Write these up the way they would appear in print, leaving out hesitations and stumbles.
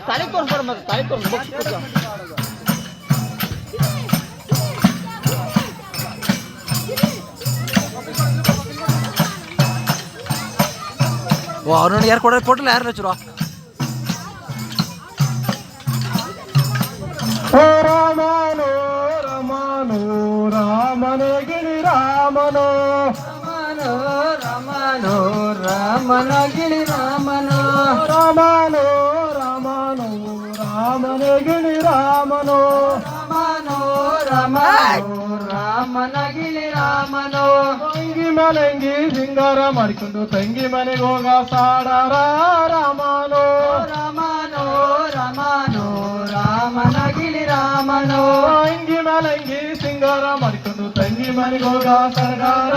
ತಾಳಿ ತೋರಿಸ್ಬಾರ ಮತ್ತೆ ತಾಳಿ ತೋರಿಸ್ ಅವ್ರನ್ನ ಯಾರು ಕೊಟ್ಟಿಲ್ಲ ಯಾರು ರಚರು ರಾಮನೋ ರಮನೋ ರಾಮನೇ ಗಿಳಿ ರಾಮನೋ ರಾಮನೋ ರಾಮನೋ ರಾಮನ ಗಿಳಿ ರಾಮನೋ ರಾಮನೋ ರಾಮನೋ ರಾಮನೇ ಗಿಳಿ ರಾಮನೋ ರಾಮನೋ ರಾಮನೋ ರಾಮನ ಗಿಳಿ ರಾಮನೋ ತಂಗಿ ಮನೆಂಗಿ ಸಿಂಗಾರ ಮಾಡಿಕೊಂಡು ತಂಗಿ ಮನೆಗೆ ಹೋಗ ಸಾಡಾರ ರಾಮನೋ ರಾಮನೋ ರಾಮನೋ ರಾಮನ ಗಿಳಿ ರಾಮನೋ ತಂಗಿ ಮನೆಂಗಿ ಸಿಂಗಾರ ಮಾಡಿಕೊಂಡು ತಂಗಿ ಮನೆಗೆ ಹೋಗ ಸಡಗಾರ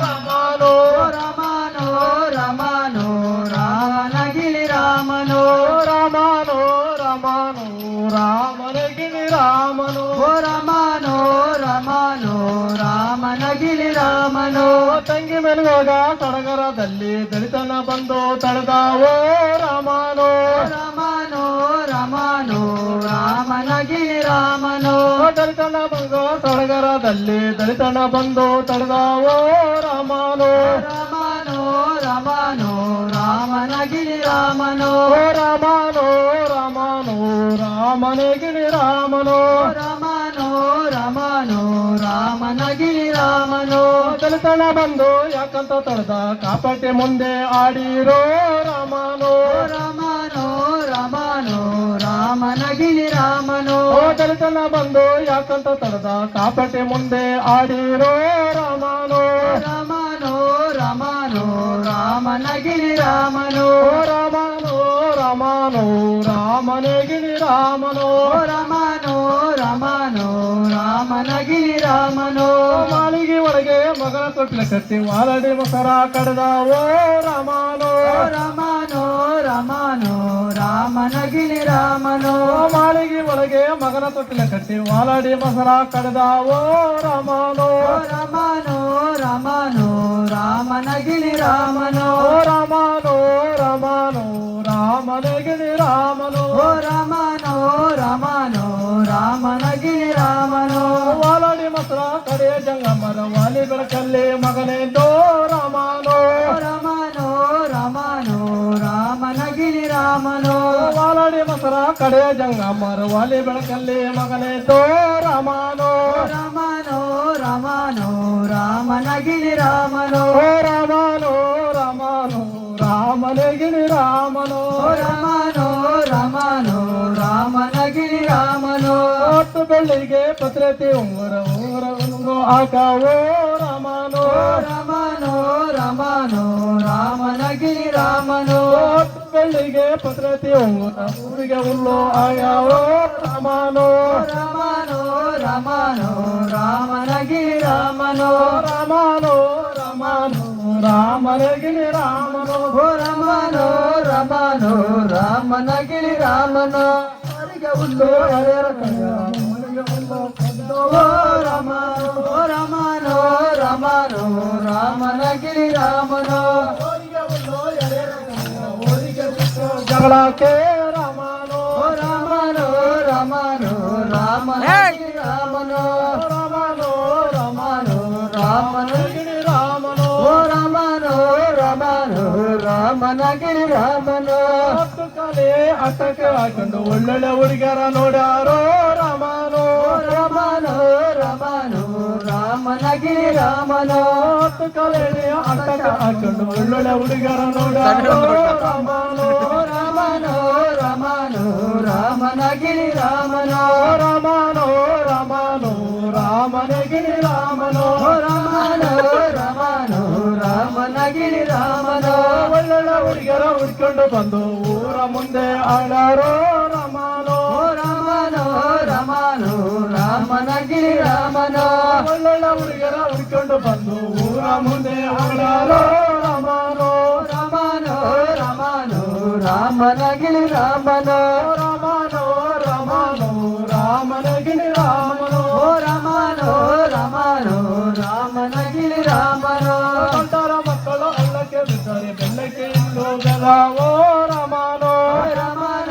ರಾಮನೋ ರಾಮನೋ ರಾಮನೋ ರಾಮನ ಗಿಳಿ ರಾಮನೋ ರಾಮನೋ ರಾಮನೋ ರಾಮನೇ ಗಿಳಿ ರಾಮನೋ ರಾಮನೋ ರಾಮನೋ ರಾಮನ ಗಿಳಿ ರಾಮನೋ ತಂಗಿ ಮನೆಗೆ ಹೋಗ ಸಡಗರದಲ್ಲಿ ದಲಿತನ ಬಂದು ತಡೆದಾವೋ ರಾಮನೋ ರಾಮನೋ ರಾಮನೋ ರಾಮನ ಗಿಳಿ ರಾಮನೋ ದಲಿತನ ಬಂದು ಸಡಗರದಲ್ಲಿ ದಲಿತನ ಬಂದು ತಡೆದಾವೋ ರಾಮನೋ ರಾಮನೋ ರಾಮನೋ ರಾಮನ ಗಿಳಿ ರಾಮನೋ ರಾಮನೋ ರಾಮನೋ ರಾಮನೇ ಗಿಳಿ ರಾಮನೋ ರಾಮನೋ ರಾಮನೋ ರಾಮನ ಗಿಳಿ ರಾಮನೋ ದಲಿತನ ಬಂದು ಯಾಕಂತ ತಡೆದ ಕಾಪಟೆ ಮುಂದೆ ಆಡಿರೋ ರಾಮನೋ ರಾಮನೋ ರಾಮನೋ ರಾಮನ ಗಿಳಿ ರಾಮನೋ ದಲಿತನ ಬಂದು ಯಾಕಂತ ತಡೆದ ಕಾಪಟೆ ಮುಂದೆ ಆಡಿರೋ ರಾಮನೋ ರಾಮನೋ ರಾಮನೋ ರಾಮನ ಗಿಳಿ ರಾಮನೋ ರಾಮನೋ ರಾಮನೋ ರಾಮನೇ ಗಿಳಿ ರಾಮನೋ ರಾಮನೋ ರಾಮನೋ ರಾಮನ ಗಿಳಿ ರಾಮನೋ ಮಾಳಿಗೆ ಒಳಗೆ ಮಗನ ತೊಟ್ಲ ಕಟ್ಟಿ ವಾಲಡಿ ಮೊಸರ ಕಡ್ದಾವೋ ರಾಮನೋ ರಾಮನೋ ರಾಮನೋ ರಾಮನ ಗಿಳಿ ರಾಮನೋ ಮಾಳಿಗೆ ಒಳಗೆ ಮಗನ ತೊಟ್ಟಿಲ ಕಟ್ಟಿ ವಾಲಡಿ ಮೊಸರ ಕಡ್ದಾವೋ ರಾಮನೋ ರಾಮನೋ ರಾಮನೋ ರಾಮನ ಗಿಳಿ ರಾಮನೋ ರಾಮನೋ ರಾಮನೋ ರಾಮನೇ ಗಿಳಿ ರಾಮನೋ ರಾಮನೋ ರಾಮನೋ ರಾಮನ ಗಿಳಿ ರಾಮನೋ ವಾಲಡಿ ಮೊಸರ ಕಡೆ ಜಂಗಮರ ವಾಲಿ ಬೆಳಕಲ್ಲಿ ಮಗನೆಂದೋ ರಾಮನೋ ರಾಮನೋ ರಾಮನೋ ರಾಮನ ಗಿಳಿ ರಾಮನೋ ವಾಲಡಿ ಮೊಸರ ಕಡೆ ಜಂಗಮರ ವಾಲಿ ಬೆಳಕಲ್ಲಿ ಮಗನೆಂದೋ ರಾಮನೋ ರಾಮನೋ ರಾಮನೋ ರಾಮನ ಗಿಳಿ ರಾಮನೋ ರಾಮನೋ ರಾಮನೋ ರಾಮನೇ ಗಿಳಿ ರಾಮನೋ ರಾಮನೋ ರಾಮನೋ ರಾಮನ ಗಿಳಿ ರಾಮನೋ ಹೊತ್ತು ಬೆಳ್ಳಿಗೆ ಪತ್ರತಿ ಉಂಗುರ ಹಾಕವೋ ರಾಮನೋ ರಾಮನೋ ರಾಮನೋ ರಾಮನ ಗಿಳಿ ರಾಮನೋ ಹೊತ್ತು ಬೆಳ್ಳಿಗೆ ಪತ್ರತಿ ಉಂಗುರ ಊರಿಗೆ ಹುಲ್ಲು ಆಯಾವೋ ರಾಮನೋ ರಾಮನೋ ರಾಮನೋ ರಾಮನ ಗಿಳಿ ರಾಮನೋ ರಾಮನೋ ರಾಮನೋ ರಾಮನೇ ಗಿಳಿ ರಾಮನೋ ರಾಮನೋ ರಾಮನೋ ರಾಮನ ಗಿಳಿ ರಾಮನೋ ಅವರಿಗೆ ಹುಲ್ಲು ಹಳೆಯರ ಕೈಯ ಊರಿಗೆ ಹುಲ್ಲು ಕದ್ದವೋ ರಾಮನೋ ರಾಮನೋ ರಾಮನೋ ರಾಮನ ಗಿಳಿ ರಾಮನೋ ಜಗಳಕ್ಕೆ ರಾಮನೋ ರಾಮನೋ ರಾಮನೋ ರಾಮನ ಗಿಳಿ ರಾಮನೋ ರಾಮನೋ ರಾಮನೋ ರಾಮನ ಗಿಳಿ ರಾಮನೋ ರಾಮನೋ ರಾಮನೋ ರಾಮನ ಗಿಳಿ ರಾಮನೋ ಹತ್ತು ಕಲೆ ಅಟ್ಟಕ್ಕೆ ಹಾಕೊಂಡು ಒಳ್ಳೊಳ್ಳೆ ಹುಡುಗರ ನೋಡ್ಯಾರೋ ರಾಮನೋ ರಾಮನೋ ರಾಮನೋ ರಾಮನ ಗಿಳಿ ರಾಮನೋ ಹತ್ತು ಕಲೆ ಅಟ್ಟಕ್ಕೆ ಹಾಕೊಂಡು ಒಳ್ಳೊಳ್ಳೆ ಹುಡುಗರ ನೋಡ್ಯಾರೋ ರಾಮನೋ ರಾಮನೋ ರಾಮನೋ ರಾಮನ ಗಿಳಿ ರಾಮನೋ ರಾಮನೋ ರಾಮನೋ ರಾಮನೇ ಗಿಳಿ ರಾಮನೋ ರಾಮನೋ ರಾಮನೋ ರಾಮನ ಗಿಳಿ ರಾಮನೋ ಒಳ್ಳೊಳ್ಳೆ ಹುಡುಗರ ಹುಡ್ಕೊಂಡು ಬಂದು ಊರ ಮುಂದೆ ಆಡಾರೋ ರಾಮನೋ ರಾಮನೋ ರಾಮನೋ ರಾಮನ ಗಿಳಿ ರಾಮನೋ ಒಳ್ಳೊಳ್ಳೆ ಹುಡುಗರ ಹುಡ್ಕೊಂಡು ಬಂದು ಊರ ಮುಂದೆ ಆಡಾರೋ ರಾಮನೋ ರಾಮನೋ ರಾಮನೋ ರಾಮನ ಗಿಳಿ ರಾಮನೋ ರಾಮನೋ ರಾಮನೋ ರಾಮನೇ ಗಿಳಿ ರಾಮನೋ ರಾಮನೋ ರಾಮನೋ ರಾಮನ ಗಿಳಿ ರಾಮನೋ ಅಂತರ ಮಕ್ಕಳು ಹಳ್ಳಕ್ಕೆ ಬಿದ್ದರೆ ಬೆಳ್ಳಕ್ಕೆ ಹೋಗಲಾವೋ ರಾಮನೋ ರಾಮನೋ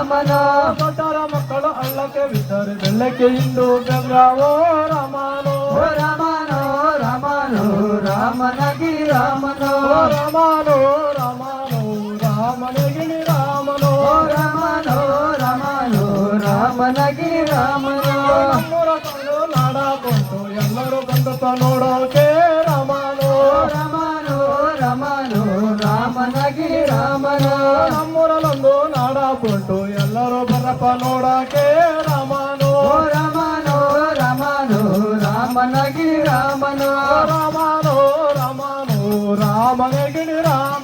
ರಾಮನೋ ದೊಡ್ಡರ ಮಕ್ಕಳು ಹಳ್ಳಕ್ಕೆ ಬಿದ್ದರೆ ಬೆಳ್ಳಕ್ಕೆ ಹಿಂಡು ಬೆವ್ಯಾವೋ ರಾಮನೋ ಓ ರಾಮನೋ ರಾಮನೋ ರಾಮನಗಿರಿ ರಾಮನೋ ರಾಮನೋ ರಾಮನೋ ರಾಮನಗಿರಿ ರಾಮನೋ ಓ ರಾಮನೋ ರಾಮನೋ ರಾಮನಗಿರಿ ರಾಮನೋ ನಮ್ಮೂರ ಕಣ್ಣು ನಾಡಕೊಂಡು ಎಲ್ಲರೂ ಬಂದಪ್ಪ ನೋಡೋಕೆ ರಾಮನೋ ರಾಮನೋ ರಾಮನೋ ರಾಮನಗಿರಿ ರಾಮನೋ ನಮ್ಮೂರಲ್ಲೊಂದು ನಾಡಕೊಂಡು ಎಲ್ಲರೂ ಬರಪ್ಪ ನೋಡೋಕೆ ರಾಮನೋ ಓ ರಾಮನೋ ರಾಮನೋ ರಾಮನಗಿರಿ ರಾಮನೋ ರಾಮನೋ ರಾಮನೋ ರಾಮನಗಿರಿ ರಾಮ